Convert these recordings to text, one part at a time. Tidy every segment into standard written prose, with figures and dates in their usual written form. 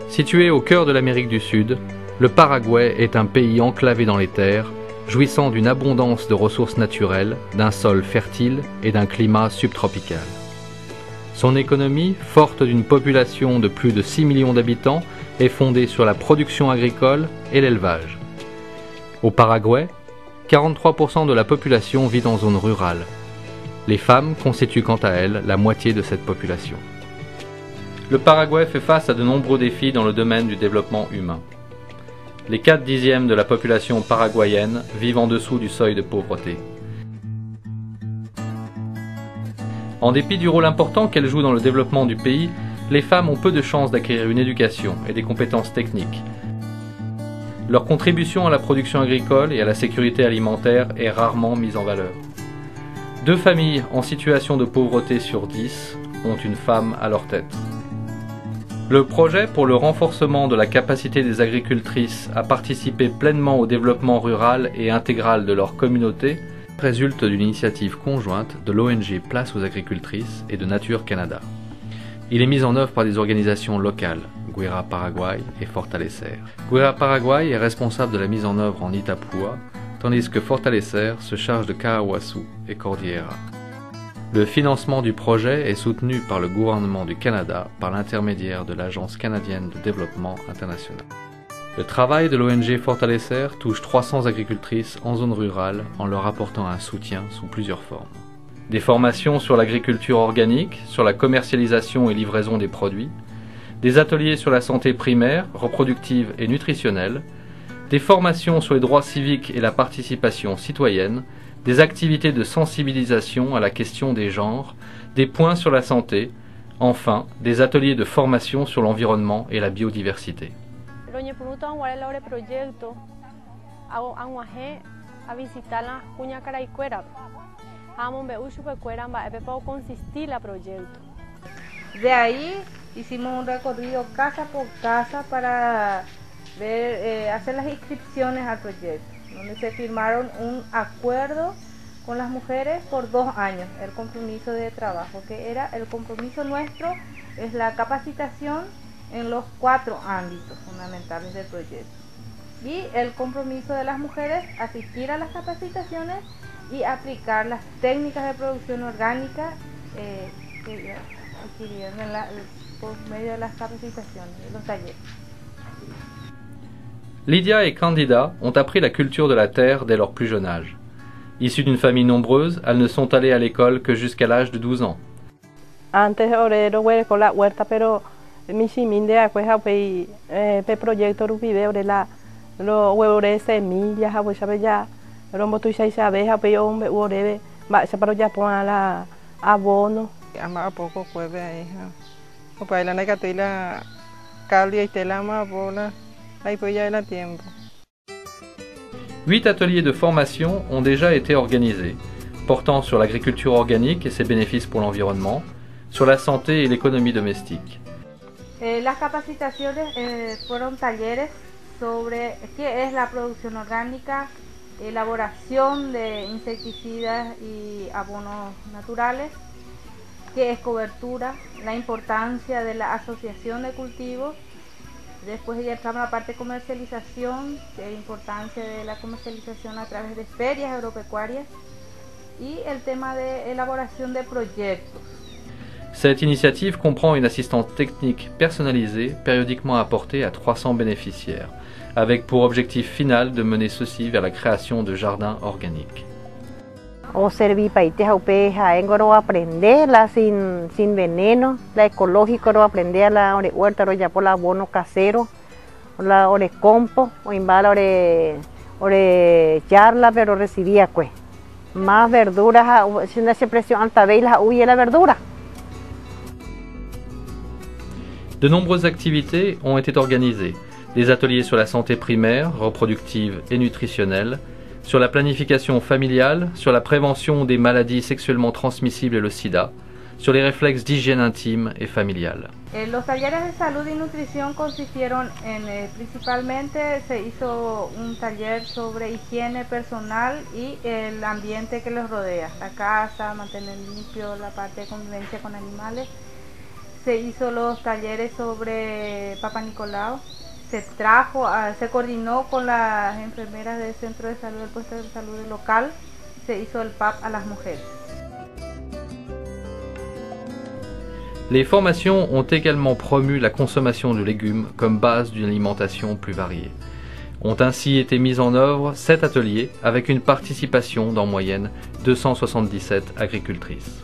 Situé au cœur de l'Amérique du Sud, le Paraguay est un pays enclavé dans les terres, jouissant d'une abondance de ressources naturelles, d'un sol fertile et d'un climat subtropical. Son économie, forte d'une population de plus de 6 millions d'habitants, est fondée sur la production agricole et l'élevage. Au Paraguay, 43% de la population vit en zone rurale. Les femmes constituent quant à elles la moitié de cette population. Le Paraguay fait face à de nombreux défis dans le domaine du développement humain. Les 4/10 de la population paraguayenne vivent en dessous du seuil de pauvreté. En dépit du rôle important qu'elles jouent dans le développement du pays, les femmes ont peu de chances d'acquérir une éducation et des compétences techniques. Leur contribution à la production agricole et à la sécurité alimentaire est rarement mise en valeur. 2 familles en situation de pauvreté sur 10 ont une femme à leur tête. Le projet pour le renforcement de la capacité des agricultrices à participer pleinement au développement rural et intégral de leur communauté résulte d'une initiative conjointe de l'ONG Place aux agricultrices et de Nature Canada. Il est mis en œuvre par des organisations locales, Guera Paraguay et Fortalecer. Guera Paraguay est responsable de la mise en œuvre en Itapúa, tandis que Fortalecer se charge de Caaguazú et Cordillera. Le financement du projet est soutenu par le gouvernement du Canada par l'intermédiaire de l'Agence canadienne de développement international. Le travail de l'ONG Fortalecer touche 300 agricultrices en zone rurale en leur apportant un soutien sous plusieurs formes. Des formations sur l'agriculture organique, sur la commercialisation et livraison des produits, des ateliers sur la santé primaire, reproductive et nutritionnelle, des formations sur les droits civiques et la participation citoyenne, des activités de sensibilisation à la question des genres, des points sur la santé, enfin des ateliers de formation sur l'environnement et la biodiversité. Doña Punuta Guarela proyecto anguaje a visitar la cuña caraicuera. Amon be uchu pecuera ba epepa consistir la proyecto. De ahí hicimos un recorrido casa por casa para ver, hacer las inscripciones al proyecto, donde se firmaron un acuerdo con las mujeres por 2 años, el compromiso de trabajo, que era el compromiso nuestro, es la capacitación en los 4 ámbitos fundamentales del proyecto. Y el compromiso de las mujeres, asistir a las capacitaciones y aplicar las técnicas de producción orgánica que adquirieron por medio de las capacitaciones, de los talleres. Lydia et Candida ont appris la culture de la terre dès leur plus jeune âge. Issues d'une famille nombreuse, elles ne sont allées à l'école que jusqu'à l'âge de 12 ans. Antes orero con la huerta, pero mi siminde acueja pe proyecto rupibe orela lo huevore semillas a pues ya rombo tu sai abeja pe hombre orebe va se para ya pon la abono ama poco cueve hija o para la necatila calia y tela ma bola ahí pues ya el tiempo. 8 ateliers de formation ont déjà été organisés, portant sur l'agriculture organique et ses bénéfices pour l'environnement, sur la santé et l'économie domestique. Las capacitaciones fueron talleres sobre qué es la producción orgánica, elaboración de insecticidas y abonos naturales, qué es cobertura, la importancia de la asociación de cultivos. Después ya entramos a la parte de comercialización, la importancia de la comercialización a través de ferias agropecuarias y el tema de elaboración de proyectos. Cette initiative comprend une assistance technique personnalisée périodiquement apportée à 300 bénéficiaires, avec pour objectif final de mener ceux-ci vers la création de jardins organiques. O servir países aupeja, engoro aprenderla sin veneno, la ecológico ro aprender la ore huerta ro ya por la abono casero, la ore compo o imbala ore charla pero recibía pues más verduras, sin esa presión alta veis la huye la verdura. De nombreuses activités ont été organisées, des ateliers sur la santé primaire, reproductive et nutritionnelle, sur la planification familiale, sur la prévention des maladies sexuellement transmissibles et le sida, sur les réflexes d'hygiène intime et familiale. Los talleres de salud y nutrición consistieron en, principalmente se hizo un taller sobre higiene personal y el ambiente que los rodea, la casa, mantener limpio, la parte de convivencia con animales. se hizo los talleres sobre Papa Nicolau, se coordinó con las enfermeras del centro de salud, del puesto de salud local, se hizo el PAP a las mujeres. Les formations ont également promu la consommation de légumes comme base d'une alimentation plus variée. Ont ainsi été mis en œuvre 7 ateliers avec une participation d'en moyenne 277 agricultrices.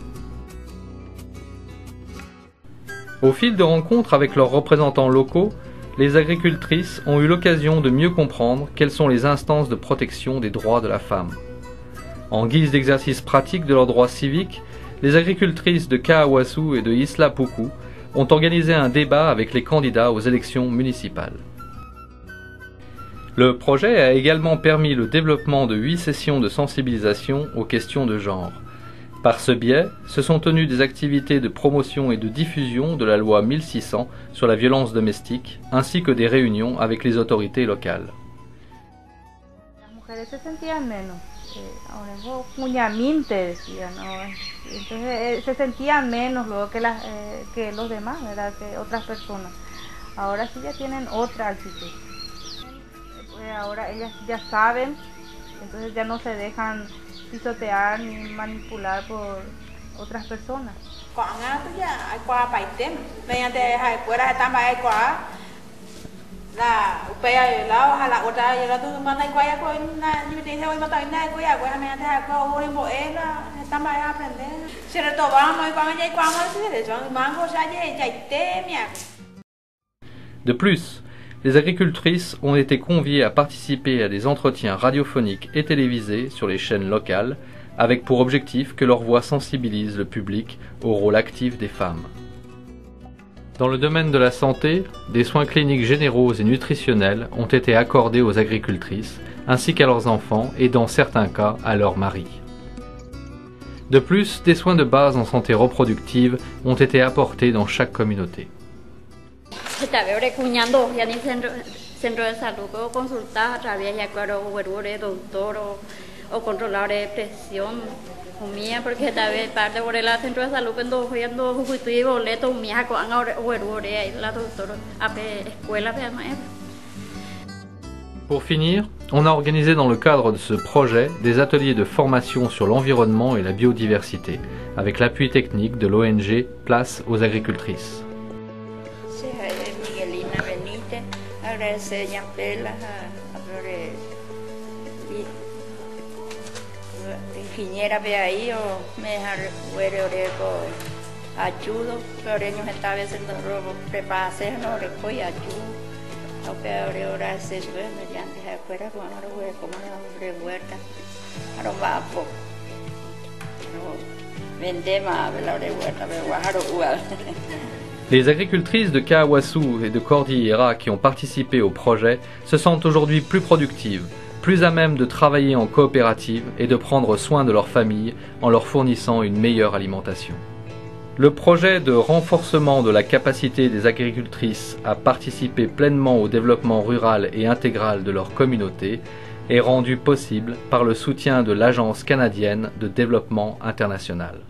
Au fil de rencontres avec leurs représentants locaux, les agricultrices ont eu l'occasion de mieux comprendre quelles sont les instances de protection des droits de la femme. En guise d'exercice pratique de leurs droits civiques, les agricultrices de Kawasu et de Isla Puku ont organisé un débat avec les candidats aux élections municipales. Le projet a également permis le développement de 8 sessions de sensibilisation aux questions de genre. Par ce biais, se sont tenues des activités de promotion et de diffusion de la loi 1600 sur la violence domestique, ainsi que des réunions avec les autorités locales. Las mujeres se sentían menos, ahora es cuñaminte, decía, ¿no? Entonces se sentían menos luego que los demás, ¿verdad? Que otras personas. Ahora sí ya tienen otra actitud. Ahora ellas ya saben, entonces ya no se dejan pisotear ni manipular por otras personas. De plus, les agricultrices ont été conviées à participer à des entretiens radiophoniques et télévisés sur les chaînes locales, avec pour objectif que leur voix sensibilise le public au rôle actif des femmes. Dans le domaine de la santé, des soins cliniques généraux et nutritionnels ont été accordés aux agricultrices, ainsi qu'à leurs enfants et dans certains cas à leurs maris. De plus, des soins de base en santé reproductive ont été apportés dans chaque communauté. Centro de salud o consultar a través de de doctor o controlar de presión mía porque esta vez parte por el centro de salud cuando viendo juguete boleto mía con la doctora a escuela. Pour finir, on a organisé dans le cadre de ce projet des ateliers de formation sur l'environnement et la biodiversité, avec l'appui technique de l'ONG Place aux agricultrices. Agradecer a Pela, ingeniera ve ahí o me ayudo, pero ellos esta vez haciendo preparación no recoy ayudo, o peor ahora se sube mediante afuera con ahora como una huerta, ahora va po, vende más la huerta, pero bajar igual. Les agricultrices de Kawasu et de Cordillera qui ont participé au projet se sentent aujourd'hui plus productives, plus à même de travailler en coopérative et de prendre soin de leur famille en leur fournissant une meilleure alimentation. Le projet de renforcement de la capacité des agricultrices à participer pleinement au développement rural et intégral de leur communauté est rendu possible par le soutien de l'Agence canadienne de développement international.